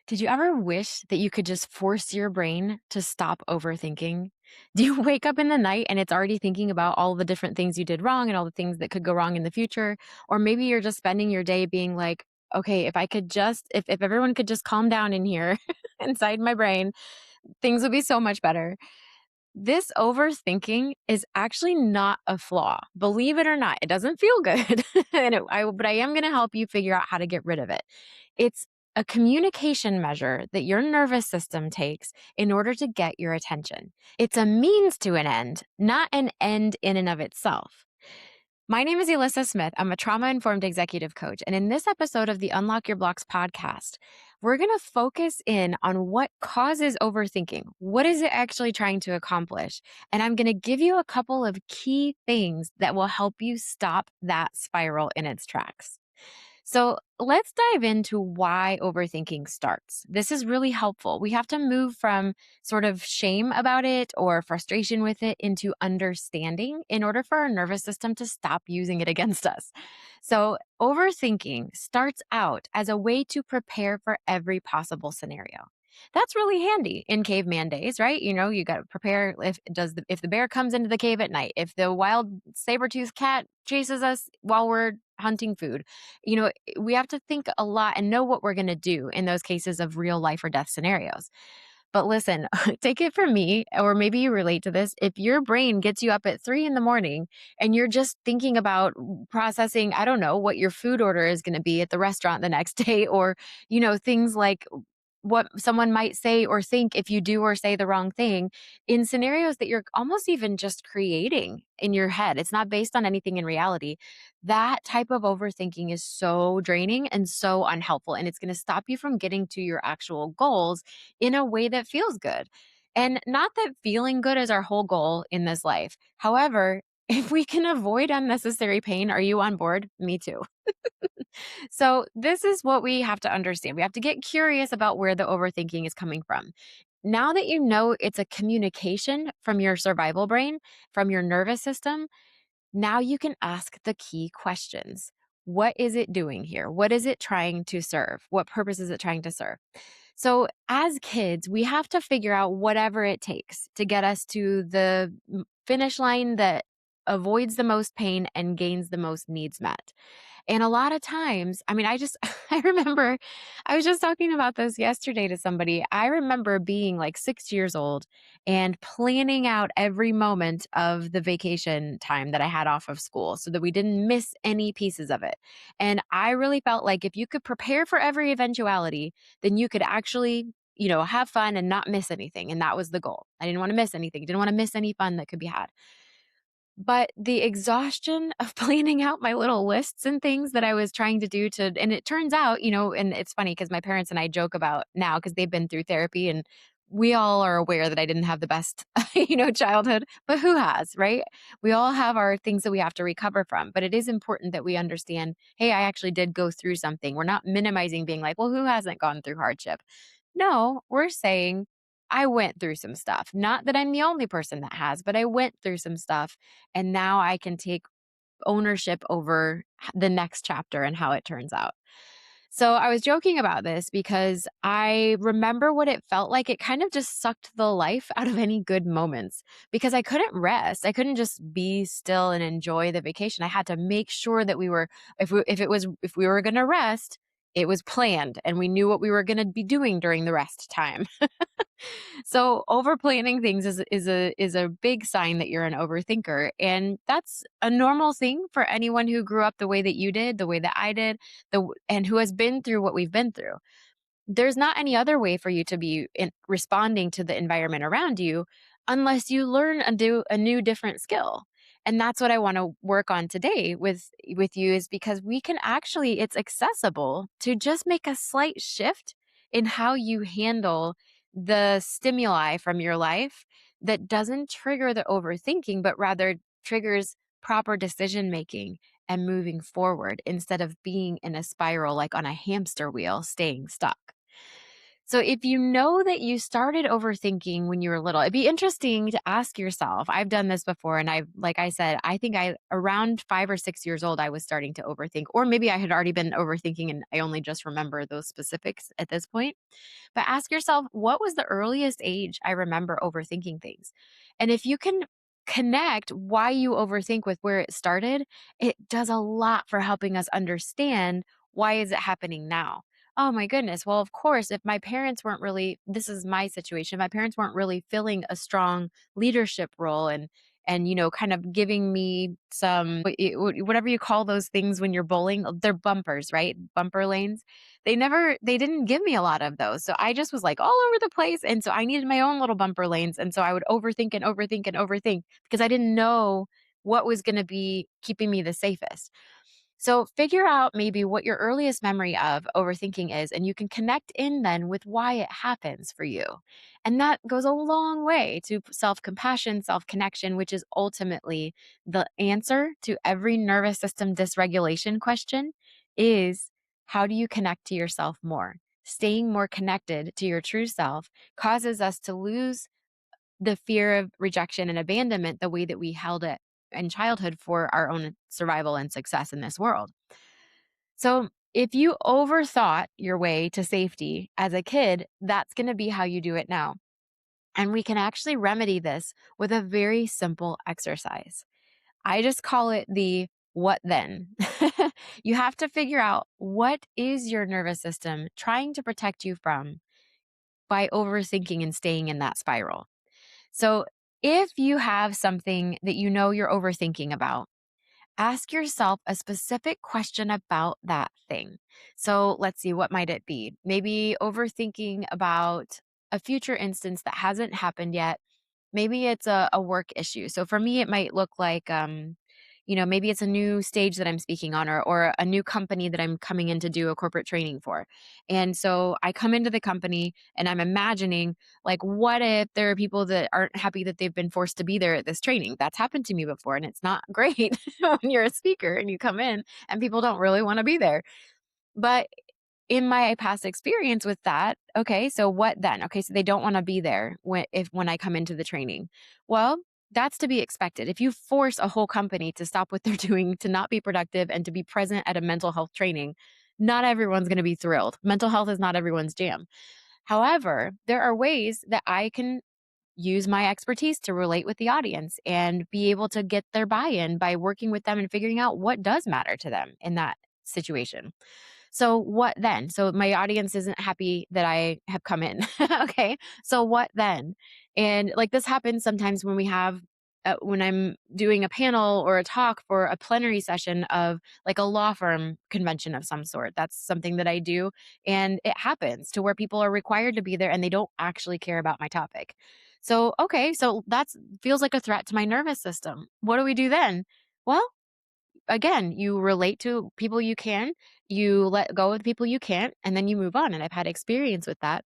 Did you ever wish that you could just force your brain to stop overthinking? Do you wake up in the night and it's already thinking about all the different things you did wrong and all the things that could go wrong in the future? Or maybe you're just spending your day being like, okay, if I could just, if everyone could just calm down in here inside my brain, things would be so much better. This overthinking is actually not a flaw. Believe it or not, it doesn't feel good. But I am going to help you figure out how to get rid of it. It's a communication measure that your nervous system takes in order to get your attention. It's a means to an end, not an end in and of itself. My name is Elyssa Smith. I'm a trauma informed executive coach. And in this episode of the Unlock Your Blocks podcast, we're going to focus in on what causes overthinking. What is it actually trying to accomplish? And I'm going to give you a couple of key things that will help you stop that spiral in its tracks. So let's dive into why overthinking starts. This is really helpful. We have to move from sort of shame about it or frustration with it into understanding in order for our nervous system to stop using it against us. So, overthinking starts out as a way to prepare for every possible scenario. That's really handy in caveman days, right? You got to prepare if the bear comes into the cave at night, if the wild saber-toothed cat chases us while we're hunting food. We have to think a lot and know what we're going to do in those cases of real life or death scenarios. But listen, take it from me, or maybe you relate to this. If your brain gets you up at 3 in the morning and you're just thinking about processing, I don't know, what your food order is going to be at the restaurant the next day, or, things like what someone might say or think if you do or say the wrong thing in scenarios that you're almost even just creating in your head. It's not based on anything in reality. That type of overthinking is so draining and so unhelpful. And it's going to stop you from getting to your actual goals in a way that feels good. And not that feeling good is our whole goal in this life. However, if we can avoid unnecessary pain, are you on board? Me too. So, this is what we have to understand. We have to get curious about where the overthinking is coming from. Now that you know it's a communication from your survival brain, from your nervous system, now you can ask the key questions. What is it doing here? What is it trying to serve? What purpose is it trying to serve? So, as kids, we have to figure out whatever it takes to get us to the finish line that avoids the most pain and gains the most needs met. And a lot of times, I mean, I remember, I was just talking about this yesterday to somebody. I remember being like 6 years old and planning out every moment of the vacation time that I had off of school so that we didn't miss any pieces of it. And I really felt like if you could prepare for every eventuality, then you could actually, have fun and not miss anything. And that was the goal. I didn't want to miss anything, didn't want to miss any fun that could be had. But the exhaustion of planning out my little lists and things that I was trying to do and it turns out, and it's funny because my parents and I joke about now because they've been through therapy and we all are aware that I didn't have the best, childhood, but who has, right? We all have our things that we have to recover from, but it is important that we understand, hey, I actually did go through something. We're not minimizing being like, well, who hasn't gone through hardship? No, we're saying I went through some stuff. Not that I'm the only person that has, but I went through some stuff. And now I can take ownership over the next chapter and how it turns out. So I was joking about this because I remember what it felt like. It kind of just sucked the life out of any good moments because I couldn't rest. I couldn't just be still and enjoy the vacation. I had to make sure that if we were going to rest, it was planned and we knew what we were going to be doing during the rest time. So over planning things is a big sign that you're an overthinker, and that's a normal thing for anyone who grew up the way that you did, the way that I did, and who has been through what we've been through. There's not any other way for you to be responding to the environment around you unless you learn and do a new different skill. And that's what I want to work on today with you is because we can actually it's accessible to just make a slight shift in how you handle the stimuli from your life that doesn't trigger the overthinking but rather triggers proper decision making and moving forward instead of being in a spiral like on a hamster wheel staying stuck. So if you know that you started overthinking when you were little, it'd be interesting to ask yourself. I've done this before and like I said, I think I around 5 or 6 years old I was starting to overthink, or maybe I had already been overthinking and I only just remember those specifics at this point. But ask yourself, what was the earliest age I remember overthinking things? And if you can connect why you overthink with where it started, it does a lot for helping us understand, why is it happening now? Oh my goodness. Well, of course, if my parents weren't really, this is my situation, my parents weren't really filling a strong leadership role and kind of giving me some whatever you call those things when you're bowling, they're bumpers, right? Bumper lanes. They didn't give me a lot of those. So I just was like all over the place. And so I needed my own little bumper lanes. And so I would overthink and overthink and overthink because I didn't know what was going to be keeping me the safest. So figure out maybe what your earliest memory of overthinking is, and you can connect in then with why it happens for you. And that goes a long way to self compassion, self connection, which is ultimately the answer to every nervous system dysregulation question is, how do you connect to yourself more? Staying more connected to your true self causes us to lose the fear of rejection and abandonment the way that we held it in childhood for our own survival and success in this world. So, if you overthought your way to safety as a kid, that's going to be how you do it now. And we can actually remedy this with a very simple exercise. I just call it the what then. You have to figure out, what is your nervous system trying to protect you from by overthinking and staying in that spiral. So, if you have something that you know you're overthinking about, ask yourself a specific question about that thing. So let's see, what might it be? Maybe overthinking about a future instance that hasn't happened yet. Maybe it's a work issue. So for me, it might look like, maybe it's a new stage that I'm speaking on, or a new company that I'm coming in to do a corporate training for. And so I come into the company and I'm imagining, like, what if there are people that aren't happy that they've been forced to be there at this training? That's happened to me before. And it's not great when you're a speaker and you come in and people don't really want to be there. But in my past experience with that, okay, so what then? Okay, so they don't want to be there when I come into the training. Well, that's to be expected. If you force a whole company to stop what they're doing, to not be productive and to be present at a mental health training, not everyone's going to be thrilled. Mental health is not everyone's jam. However, there are ways that I can use my expertise to relate with the audience and be able to get their buy-in by working with them and figuring out what does matter to them in that situation. So what then? So my audience isn't happy that I have come in. Okay. So what then? And like this happens sometimes when when I'm doing a panel or a talk for a plenary session of like a law firm convention of some sort. That's something that I do. And it happens to where people are required to be there and they don't actually care about my topic. So, okay. So that's feels like a threat to my nervous system. What do we do then? Well, again, you relate to people you can, you let go of the people you can't, and then you move on. And I've had experience with that.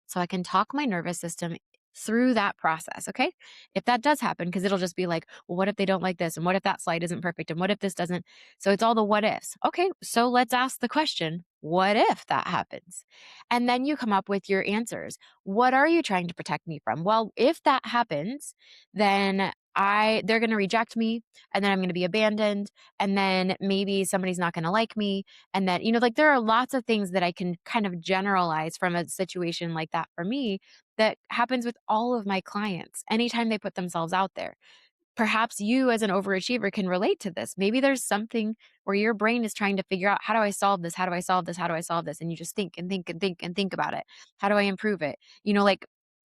So I can talk my nervous system through that process. Okay. If that does happen, because it'll just be like, well, what if they don't like this? And what if that slide isn't perfect? And what if this doesn't? So it's all the what ifs. Okay. So let's ask the question, what if that happens? And then you come up with your answers. What are you trying to protect me from? Well, if that happens, then they're going to reject me, and then I'm going to be abandoned, and then maybe somebody's not going to like me, and then like there are lots of things that I can kind of generalize from a situation like that for me that happens with all of my clients anytime they put themselves out there. Perhaps you as an overachiever can relate to this. Maybe there's something where your brain is trying to figure out, how do I solve this? How do I solve this? How do I solve this? And you just think and think and think and think about it. How do I improve it? Like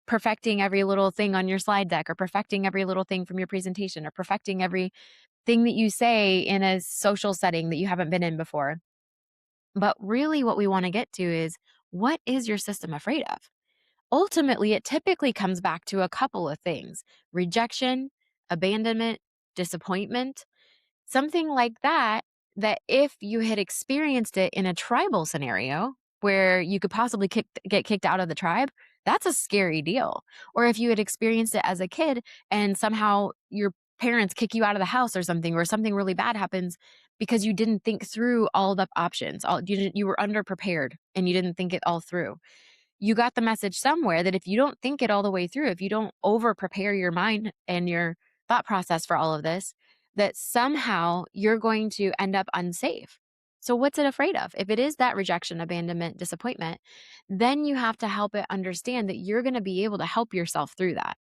perfecting every little thing on your slide deck, or perfecting every little thing from your presentation, or perfecting everything that you say in a social setting that you haven't been in before. But really, what we want to get to is, what is your system afraid of? Ultimately, it typically comes back to a couple of things: rejection, abandonment, disappointment, something like that. That if you had experienced it in a tribal scenario where you could possibly get kicked out of the tribe, that's a scary deal. Or if you had experienced it as a kid and somehow your parents kick you out of the house or something really bad happens because you didn't think through all the options. You were underprepared and you didn't think it all through. you got the message somewhere that if you don't think it all the way through, if you don't over prepare your mind and your thought process for all of this, that somehow you're going to end up unsafe. So, what's it afraid of? If it is that rejection, abandonment, disappointment, then you have to help it understand that you're going to be able to help yourself through that.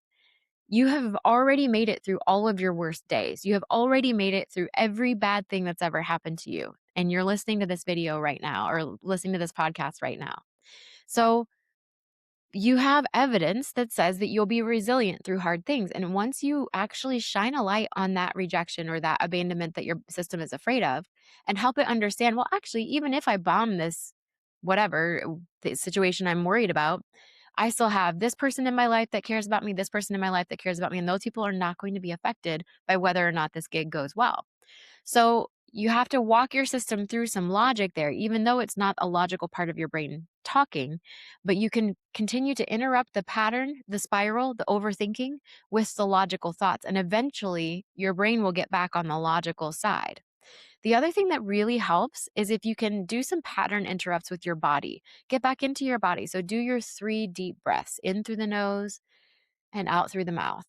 You have already made it through all of your worst days. You have already made it through every bad thing that's ever happened to you. And you're listening to this video right now or listening to this podcast right now. So, you have evidence that says that you'll be resilient through hard things. And once you actually shine a light on that rejection or that abandonment that your system is afraid of and help it understand, well, actually, even if I bomb this, whatever the situation I'm worried about, I still have this person in my life that cares about me, this person in my life that cares about me. And those people are not going to be affected by whether or not this gig goes well. So you have to walk your system through some logic there, even though it's not a logical part of your brain talking, but you can continue to interrupt the pattern, the spiral, the overthinking with the logical thoughts. And eventually your brain will get back on the logical side. The other thing that really helps is if you can do some pattern interrupts with your body. Get back into your body. So do your 3 deep breaths in through the nose and out through the mouth.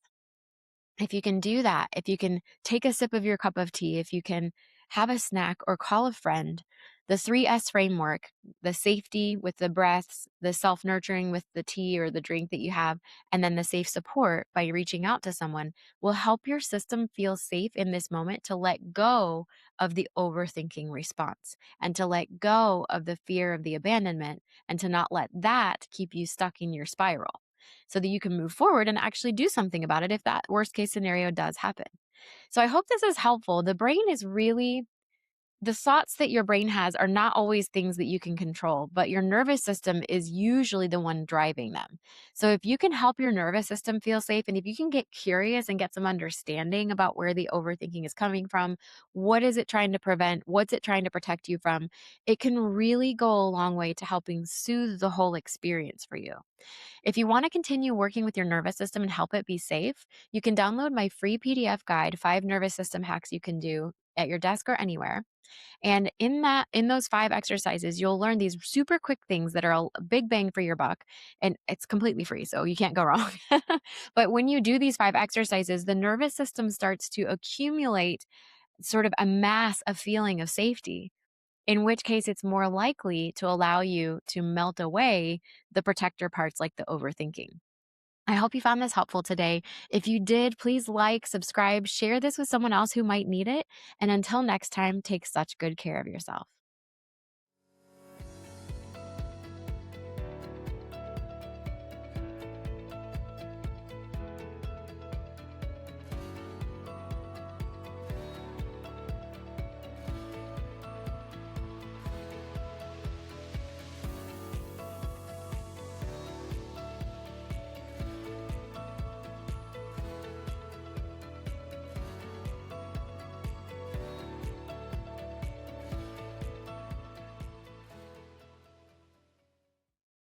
If you can do that, if you can take a sip of your cup of tea, if you can have a snack or call a friend, the 3S framework, the safety with the breaths, the self nurturing with the tea or the drink that you have, and then the safe support by reaching out to someone will help your system feel safe in this moment to let go of the overthinking response and to let go of the fear of the abandonment and to not let that keep you stuck in your spiral so that you can move forward and actually do something about it if that worst case scenario does happen. So I hope this is helpful. The brain is really, the thoughts that your brain has are not always things that you can control, but your nervous system is usually the one driving them. So if you can help your nervous system feel safe and if you can get curious and get some understanding about where the overthinking is coming from, what is it trying to prevent, what's it trying to protect you from, it can really go a long way to helping soothe the whole experience for you. If you want to continue working with your nervous system and help it be safe, you can download my free PDF guide, 5 nervous system hacks you can do at your desk or anywhere. And in those 5 exercises, you'll learn these super quick things that are a big bang for your buck. And it's completely free, so you can't go wrong. But when you do these 5 exercises, the nervous system starts to accumulate sort of amass a feeling of safety, in which case it's more likely to allow you to melt away the protector parts like the overthinking. I hope you found this helpful today. If you did, please like, subscribe, share this with someone else who might need it. And until next time, take such good care of yourself.